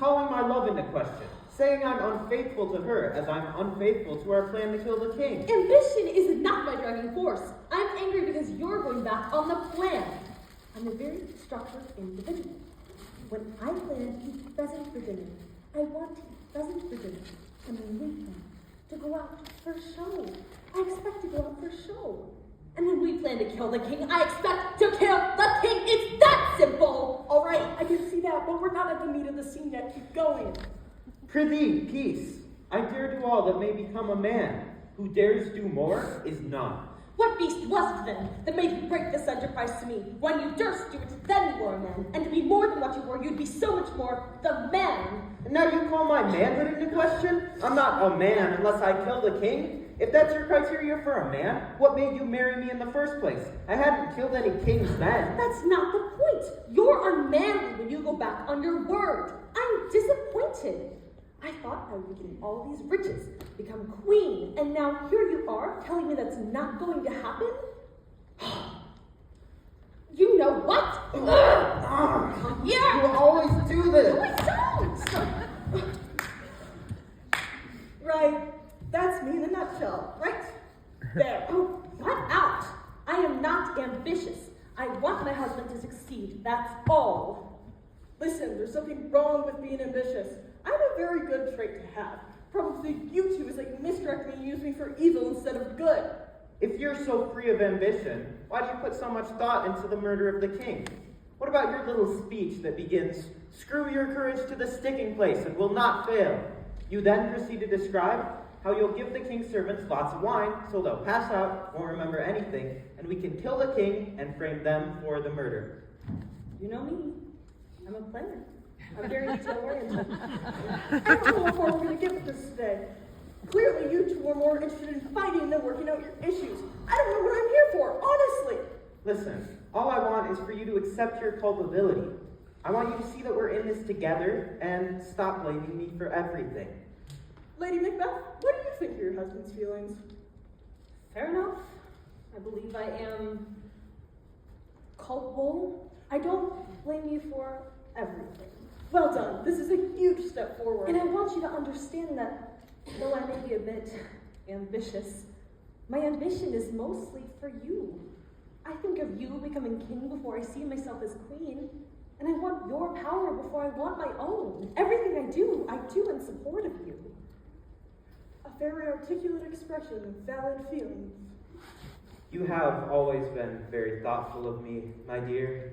calling my love into question, saying I'm unfaithful to her as I'm unfaithful to our plan to kill the king. Ambition is not my driving force. I'm angry because you're going back on the plan. I'm a very structured individual. When I plan to eat pheasant for dinner, I want to eat pheasant for dinner. And when we plan to go out for show, I expect to go out for show. And when we plan to kill the king, I expect to kill the king. It's that simple. All right, I can see that, but we're not at the meat of the scene yet. Keep going. Prithee, peace. I dare do all that may become a man. Who dares do more is none. What beast was it then that made you break this enterprise to me? When you durst do it, then you were a man. And to be more than what you were, you'd be so much more the man. And now you call my manhood into question? I'm not a man unless I kill the king. If that's your criteria for a man, what made you marry me in the first place? I hadn't killed any kings then. That's not the point. You're unmanly when you go back on your word. I'm disappointed. I thought I would be getting all these riches, become queen, and now here you are telling me that's not going to happen? You know what? Come here! You always do this! No, I don't! Right, that's me in a nutshell, right? There. Oh, what out? I am not ambitious. I want my husband to succeed, that's all. Listen, there's something wrong with being ambitious. I have a very good trait to have. Probably you two is like misdirect me and use me for evil instead of good. If you're so free of ambition, why do you put so much thought into the murder of the king? What about your little speech that begins, "Screw your courage to the sticking place and will not fail"? You then proceed to describe how you'll give the king's servants lots of wine so they'll pass out, won't remember anything, and we can kill the king and frame them for the murder. You know me. I'm a planner. I'm very detail-oriented. I don't know how far we're going to get with this today. Clearly, you two are more interested in fighting than working out your issues. I don't know what I'm here for, honestly. Listen, all I want is for you to accept your culpability. I want you to see that we're in this together and stop blaming me for everything. Lady Macbeth, what do you think are your husband's feelings? Fair enough. I believe I am culpable. I don't blame you for everything. Well done. This is a huge step forward. And I want you to understand that, though I may be a bit ambitious, my ambition is mostly for you. I think of you becoming king before I see myself as queen, and I want your power before I want my own. Everything I do in support of you. A very articulate expression of valid feelings. You have always been very thoughtful of me, my dear.